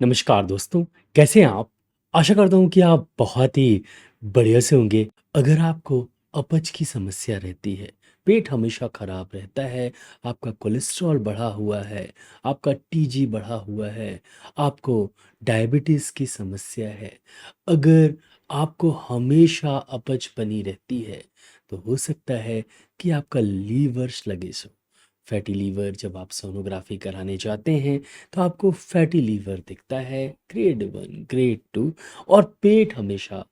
नमस्कार दोस्तों, कैसे हैं आप? आशा करता हूँ कि आप बहुत ही बढ़िया से होंगे। अगर आपको अपच की समस्या रहती है, पेट हमेशा खराब रहता है, आपका कोलेस्ट्रॉल बढ़ा हुआ है, आपका टीजी बढ़ा हुआ है, आपको डायबिटीज़ की समस्या है, अगर आपको हमेशा अपच बनी रहती है, तो हो सकता है कि आपका लीवर स्लगिश हो। फैटी लीवर जब आप सोनोग्राफ़ी कराने जाते हैं तो आपको फैटी लीवर दिखता है ग्रेड 1 ग्रेड 2 और पेट हमेशा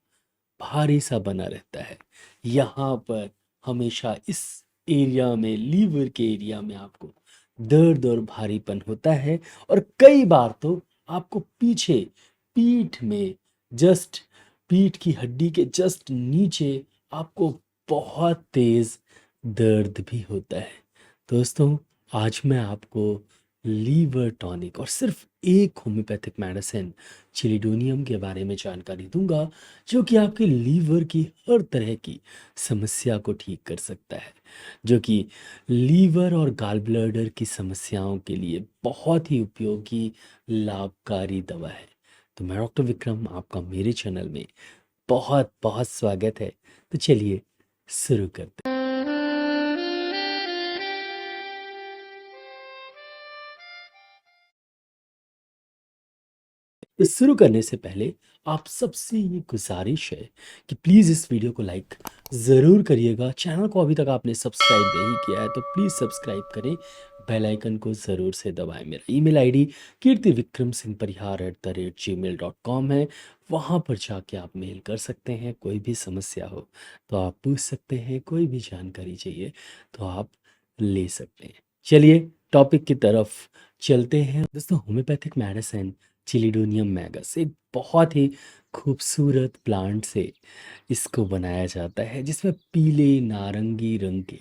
भारी सा बना रहता है। यहाँ पर हमेशा इस एरिया में लीवर के एरिया में आपको दर्द और भारीपन होता है और कई बार तो आपको पीछे पीठ में जस्ट पीठ की हड्डी के जस्ट नीचे आपको बहुत तेज दर्द भी होता है। दोस्तों, आज मैं आपको लीवर टॉनिक और सिर्फ एक होम्योपैथिक मेडिसिन चिलिडोनियम के बारे में जानकारी दूंगा, जो कि आपके लीवर की हर तरह की समस्या को ठीक कर सकता है, जो कि लीवर और गॉल ब्लैडर की समस्याओं के लिए बहुत ही उपयोगी लाभकारी दवा है। तो मैं डॉक्टर विक्रम आपका मेरे चैनल में बहुत बहुत स्वागत है। तो चलिए शुरू करते हैं। तो शुरू करने से पहले आप सबसे ये गुजारिश है कि प्लीज़ इस वीडियो को लाइक ज़रूर करिएगा। चैनल को अभी तक आपने सब्सक्राइब नहीं किया है तो प्लीज़ सब्सक्राइब करें, बेल आइकन को ज़रूर से दबाएं। मेरा ईमेल आईडी kirtivikramsinghparihar@gmail.com है। वहाँ पर जाके आप मेल कर सकते हैं, कोई भी समस्या हो तो आप पूछ सकते हैं, कोई भी जानकारी चाहिए तो आप ले सकते हैं। चलिए टॉपिक की तरफ चलते हैं। दोस्तों, होम्योपैथिक मेडिसिन चिलिडोनियम मैगस एक बहुत ही खूबसूरत प्लांट से इसको बनाया जाता है, जिसमें पीले नारंगी रंग के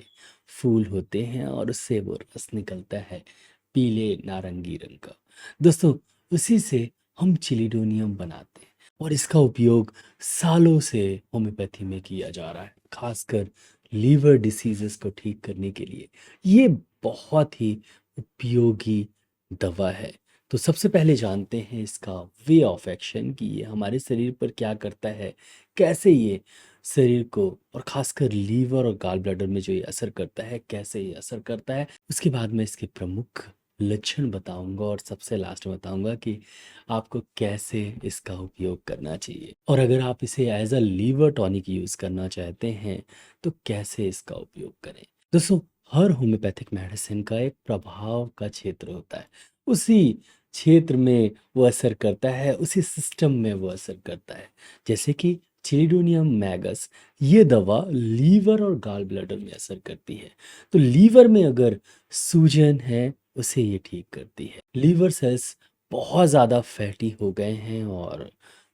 फूल होते हैं और उससे वो रस निकलता है पीले नारंगी रंग का। दोस्तों, उसी से हम चिलिडोनियम बनाते हैं और इसका उपयोग सालों से होम्योपैथी में किया जा रहा है, खासकर लीवर डिसीजेस को ठीक करने के लिए। ये बहुत ही उपयोगी दवा है। तो सबसे पहले जानते हैं इसका वे ऑफ एक्शन कि ये हमारे शरीर पर क्या करता है, कैसे ये शरीर को और खासकर लीवर और गॉल ब्लैडर में जो ये असर करता है, कैसे ये असर करता है। उसके बाद मैं इसके प्रमुख लक्षण बताऊंगा और सबसे लास्ट में बताऊंगा कि आपको कैसे इसका उपयोग करना चाहिए, और अगर आप इसे as a liver tonic use करना चाहते हैं तो कैसे इसका उपयोग करें। दोस्तों, हर होम्योपैथिक मेडिसिन का एक प्रभाव का क्षेत्र होता है। उसी क्षेत्र में वो असर करता है, उसी सिस्टम में वो असर करता है। जैसे कि चिलिडोनियम मैगस, ये दवा लीवर और गॉल ब्लैडर में असर करती है। तो लीवर में अगर सूजन है, उसे ये ठीक करती है। लीवर सेल्स बहुत ज़्यादा फैटी हो गए हैं और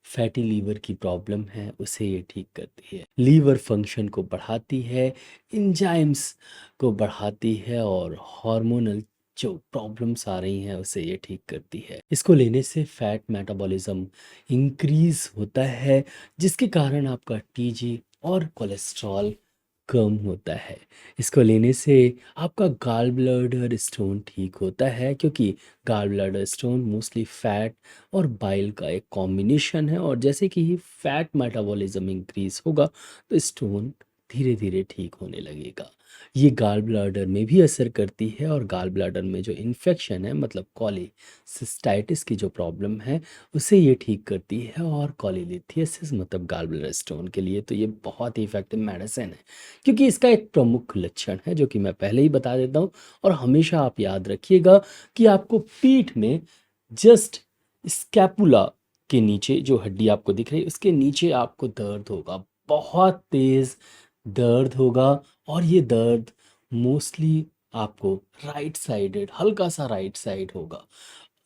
फैटी लीवर की प्रॉब्लम है, उसे ये ठीक करती है। लीवर फंक्शन को बढ़ाती है, एंजाइम्स को बढ़ाती है और हार्मोनल जो प्रॉब्लम्स आ रही हैं उसे ये ठीक करती है। इसको लेने से फैट मेटाबॉलिज्म इंक्रीज होता है, जिसके कारण आपका टीजी और कोलेस्ट्रॉल कम होता है। इसको लेने से आपका गॉल ब्लैडर स्टोन ठीक होता है, क्योंकि gall bladder stone mostly fat और बाइल का एक कॉम्बिनेशन है, और जैसे कि ही फैट मेटाबॉलिज्म इंक्रीज होगा तो स्टोन धीरे धीरे ठीक होने लगेगा। ये गॉल ब्लैडर में भी असर करती है और गॉल ब्लैडर में जो इन्फेक्शन है, मतलब कॉलीसिस्टाइटिस की जो प्रॉब्लम है, उसे ये ठीक करती है। और कॉलीलिथियसिस मतलब गॉल ब्लैडर स्टोन के लिए तो ये बहुत ही इफेक्टिव मेडिसिन है, क्योंकि इसका एक प्रमुख लक्षण है जो कि मैं पहले ही बता देता हूँ। और हमेशा आप याद रखिएगा कि आपको पीठ में जस्ट स्कैपुला के नीचे जो हड्डी आपको दिख रही है, उसके नीचे आपको दर्द होगा, बहुत तेज दर्द होगा। और ये दर्द मोस्टली आपको राइट साइडेड, हल्का सा राइट साइड होगा।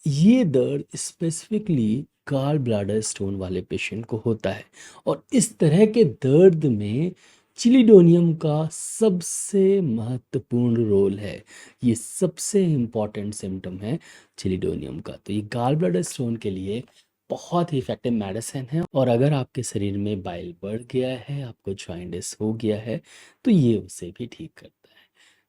ये दर्द स्पेसिफिकली गॉल ब्लैडर स्टोन वाले पेशेंट को होता है। और इस तरह के दर्द में चिलिडोनियम का सबसे महत्वपूर्ण रोल है। ये सबसे इम्पॉर्टेंट सिम्टम है चिलिडोनियम का। तो ये गॉल ब्लैडर स्टोन के लिए बहुत ही इफेक्टिव मेडिसिन है। और अगर आपके शरीर में बाइल बढ़ गया है, आपको जॉइंटिस हो गया है, तो ये उसे भी ठीक करता है।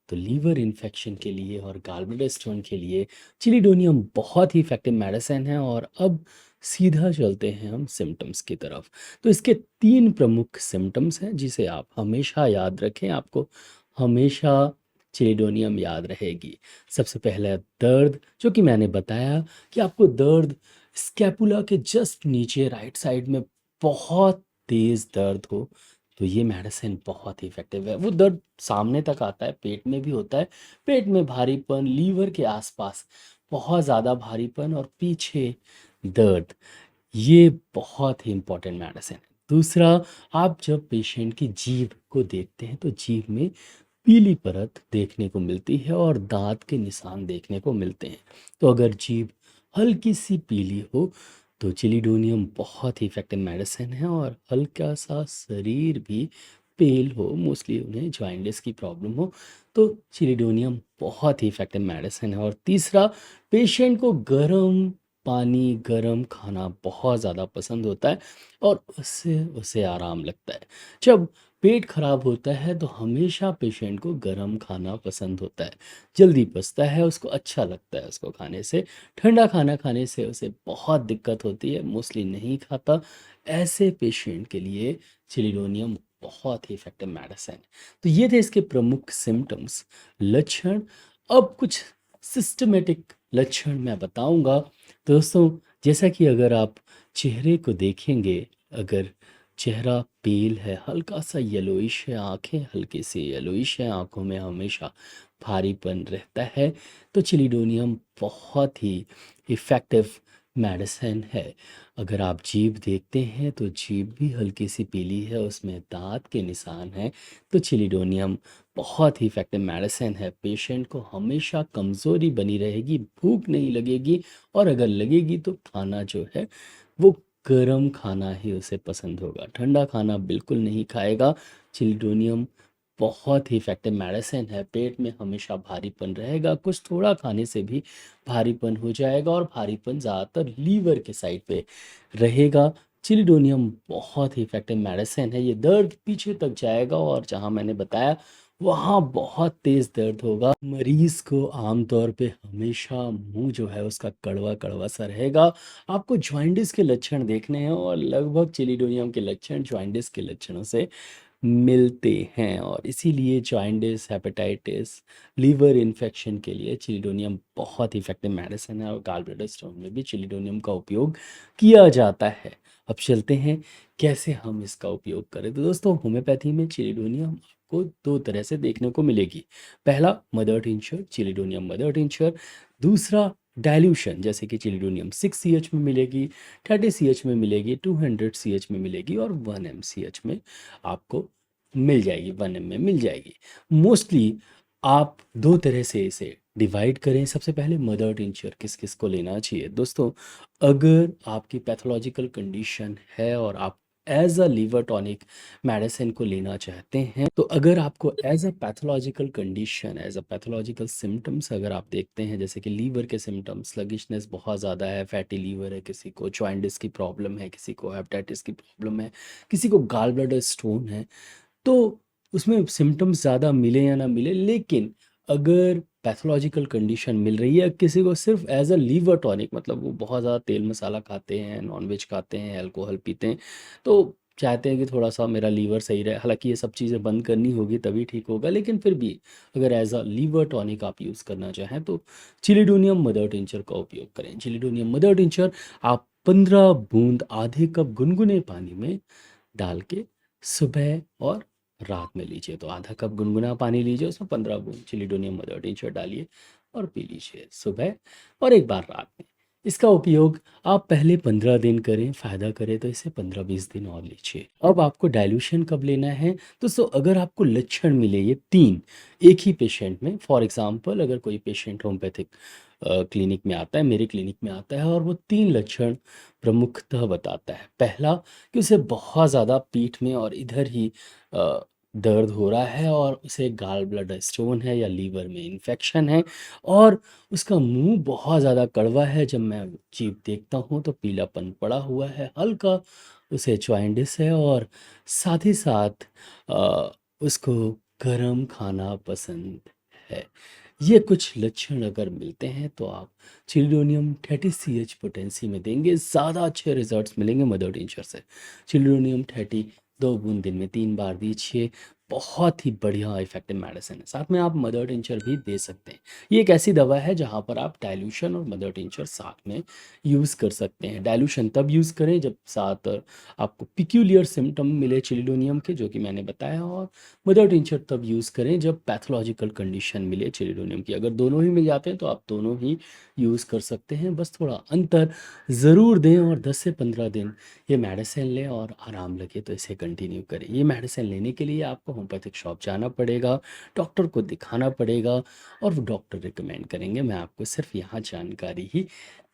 तो लीवर इन्फेक्शन के लिए और गॉल ब्लैडर स्टोन के लिए चिलिडोनियम बहुत ही इफ़ेक्टिव मेडिसिन है। और अब सीधा चलते हैं हम सिम्पटम्स की तरफ। तो इसके 3 प्रमुख सिम्पटम्स हैं जिसे आप हमेशा याद रखें, आपको हमेशा चिलिडोनियम याद रहेगी। सबसे पहला दर्द, जो कि मैंने बताया कि आपको दर्द स्कैपुला के जस्ट नीचे राइट साइड में बहुत तेज़ दर्द हो, तो ये मेडिसिन बहुत ही इफ़ेक्टिव है। वो दर्द सामने तक आता है, पेट में भी होता है, पेट में भारीपन, लीवर के आसपास बहुत ज़्यादा भारीपन और पीछे दर्द, ये बहुत ही इम्पोर्टेंट मेडिसिन है। दूसरा, आप जब पेशेंट की जीभ को देखते हैं तो जीभ में पीली परत देखने को मिलती है और दांत के निशान देखने को मिलते हैं। तो अगर जीभ हल्की सी पीली हो तो चिलिडोनियम बहुत ही इफेक्टिव मेडिसिन है। और हल्का सा शरीर भी पेल हो, मोस्टली उन्हें जॉइंटिस की प्रॉब्लम हो, तो चिलिडोनियम बहुत ही इफेक्टिव मेडिसिन है। और तीसरा, पेशेंट को गर्म पानी, गर्म खाना बहुत ज़्यादा पसंद होता है और उससे उसे आराम लगता है। जब पेट खराब होता है तो हमेशा पेशेंट को गर्म खाना पसंद होता है, जल्दी पचता है, उसको अच्छा लगता है उसको खाने से। ठंडा खाना खाने से उसे बहुत दिक्कत होती है, मोस्टली नहीं खाता। ऐसे पेशेंट के लिए चिलिडोनियम बहुत ही इफेक्टिव मेडिसिन है। तो ये थे इसके प्रमुख सिम्टम्स, लक्षण। अब कुछ सिस्टमेटिक लक्षण मैं बताऊंगा। दोस्तों, जैसा कि अगर आप चेहरे को देखेंगे, अगर चेहरा पेल है, हल्का सा येलोइश है, आंखें हल्की सी येलोइश है, आंखों में हमेशा भारीपन रहता है, तो चिलिडोनियम बहुत ही इफ़ेक्टिव मेडिसिन है। अगर आप जीभ देखते हैं तो जीभ भी हल्की सी पीली है, उसमें दांत के निशान हैं, तो चिलिडोनियम बहुत ही इफ़ेक्टिव मेडिसिन है। पेशेंट को हमेशा कमज़ोरी बनी रहेगी, भूख नहीं लगेगी, और अगर लगेगी तो खाना जो है वो गर्म खाना ही उसे पसंद होगा, ठंडा खाना बिल्कुल नहीं खाएगा। चिल्ड्रोनियम बहुत ही इफेक्टिव मेडिसिन है। पेट में हमेशा भारीपन रहेगा, कुछ थोड़ा खाने से भी भारीपन हो जाएगा और भारीपन ज़्यादातर लीवर के साइड पे रहेगा। चिलिडोनियम बहुत ही इफेक्टिव मेडिसिन है। ये दर्द पीछे तक जाएगा और जहाँ मैंने बताया वहाँ बहुत तेज़ दर्द होगा। मरीज़ को आमतौर पे हमेशा मुंह जो है उसका कड़वा कड़वा सा रहेगा। आपको जॉइंटिस के लक्षण देखने हैं और लगभग चिलिडोनियम के लक्षण जॉइंटिस के लक्षणों से मिलते हैं, और इसीलिए जॉइंटिस, हेपेटाइटिस, लीवर इन्फेक्शन के लिए चिलिडोनियम बहुत इफेक्टिव मेडिसिन है। और गॉल ब्लैडर स्टोन में भी चिलिडोनियम का उपयोग किया जाता है। अब चलते हैं कैसे हम इसका उपयोग करें। तो दोस्तों, होम्योपैथी में चिलिडोनियम आपको 2 तरह से देखने को मिलेगी। पहला, मदर टिंचर, चिलिडोनियम मदर टिंचर। दूसरा, डाइल्यूशन, जैसे कि चिलिडोनियम 6 CH में मिलेगी, 30 CH में मिलेगी, 200 CH में मिलेगी और 1 mCH में आपको मिल जाएगी, 1 में मिल जाएगी। मोस्टली आप 2 तरह से इसे डिवाइड करें। सबसे पहले, मदर टिंचर किस किस को लेना चाहिए। दोस्तों, अगर आपकी पैथोलॉजिकल कंडीशन है और आप as a liver tonic medicine को लेना चाहते हैं, तो अगर आपको as a pathological condition, as a pathological symptoms अगर आप देखते हैं, जैसे कि लीवर के सिम्टम्स, स्लगिशनेस बहुत ज़्यादा है, फैटी लीवर है, किसी को जॉइंटिस की प्रॉब्लम है, किसी को हेपेटाइटिस की प्रॉब्लम है, किसी को गॉल ब्लैडर स्टोन है, तो उसमें सिम्पटम्स ज़्यादा मिले या ना मिले, लेकिन अगर पैथोलॉजिकल कंडीशन मिल रही है, किसी को सिर्फ एज अ लीवर टॉनिक, मतलब वो बहुत ज़्यादा तेल मसाला खाते हैं, नॉनवेज खाते हैं, अल्कोहल पीते हैं, तो चाहते हैं कि थोड़ा सा मेरा लीवर सही रहे। हालांकि ये सब चीज़ें बंद करनी होगी तभी ठीक होगा, लेकिन फिर भी अगर एज अ लीवर टॉनिक आप यूज़ करना चाहें तो चिलिडोनियम मदर टिंचर का उपयोग करें। चिलिडोनियम मदर टिंचर आप 15 बूंद आधे कप गुनगुने पानी में डाल के सुबह और रात में लीजिए। तो आधा कप गुनगुना पानी लीजिए, उसमें 15 बूंद चिलिडोनियम मदर टिंचर डालिए और पी लीजिए सुबह और एक बार रात में। इसका उपयोग आप पहले 15 दिन करें, फ़ायदा करे तो इसे 15-20 दिन और लीजिए। अब आपको डाइल्यूशन कब लेना है। दोस्तों, अगर आपको लक्षण मिले ये 3 एक ही पेशेंट में, फॉर एग्जांपल अगर कोई पेशेंट होम्योपैथिक क्लिनिक में आता है, मेरे क्लिनिक में आता है, और वो 3 लक्षण प्रमुखतः बताता है। पहला, कि उसे बहुत ज़्यादा पीठ में और इधर ही अ, दर्द हो रहा है और उसे गॉल ब्लैडर स्टोन है या लीवर में इन्फेक्शन है, और उसका मुंह बहुत ज़्यादा कड़वा है, जब मैं जीभ देखता हूँ तो पीलापन पड़ा हुआ है, हल्का उसे जॉइंटिस है, और साथ ही साथ उसको गर्म खाना पसंद है। ये कुछ लक्षण अगर मिलते हैं तो आप चिल्ड्रोनियम 30 CH पोटेंसी में देंगे, ज़्यादा अच्छे रिजल्ट्स मिलेंगे मदर टिंचर से। चिल्ड्रोनियम 30 2 बूंद दिन में 3 बार दीजिए, बहुत ही बढ़िया इफेक्टिव मेडिसिन है। साथ में आप मदर टिंचर भी दे सकते हैं। ये एक ऐसी दवा है जहाँ पर आप डाइल्यूशन और मदर टिंचर साथ में यूज़ कर सकते हैं। डाइल्यूशन तब यूज़ करें जब साथ आपको पिक्यूलियर सिम्टम मिले चिल्ड्रोनियम के, जो कि मैंने बताया, और मदर टिंचर तब यूज़ करें जब पैथोलॉजिकल कंडीशन मिले चिल्ड्रोनियम की। अगर दोनों ही मिल जाते हैं तो आप दोनों ही यूज़ कर सकते हैं। बस थोड़ा अंतर ज़रूर दें और 10 से 15 दिन ये मेडिसिन लें और आराम लगे तो इसे कंटिन्यू करें। ये मेडिसिन लेने के लिए आपको होम्योपैथिक शॉप जाना पड़ेगा, डॉक्टर को दिखाना पड़ेगा और वो डॉक्टर रिकमेंड करेंगे। मैं आपको सिर्फ यहाँ जानकारी ही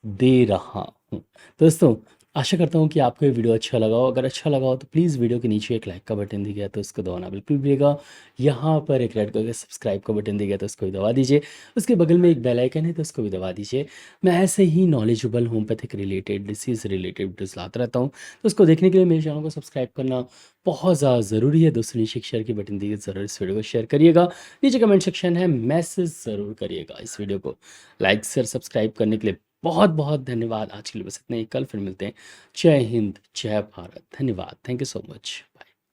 दे रहा हूँ। दोस्तों, आशा करता हूँ कि आपको ये वीडियो अच्छा लगा हो। अगर अच्छा लगा हो तो प्लीज़ वीडियो के नीचे एक लाइक का बटन दिख गया तो उसको दबाना बिल्कुल भूलिएगा। यहाँ पर एक रेड कलर का सब्सक्राइब का बटन दिख गया तो उसको भी दबा दीजिए। उसके बगल में एक बेल आइकन है तो उसको भी दबा दीजिए। मैं ऐसे ही knowledgeable homeopathic related, disease related videos लाता रहता हूँ, तो उसको देखने के लिए मेरे चैनल को सब्सक्राइब करना बहुत ज़्यादा ज़रूरी है। दोस्तों, नीचे एक शेयर की बटन दीजिए, ज़रूर इस वीडियो को शेयर करिएगा। नीचे कमेंट सेक्शन है, मैसेज ज़रूर करिएगा। इस वीडियो को लाइक शेयर सब्सक्राइब करने के लिए बहुत बहुत धन्यवाद। आज के लिए बस इतना ही, कल फिर मिलते हैं। जय हिंद, जय भारत, धन्यवाद, थैंक यू सो मच।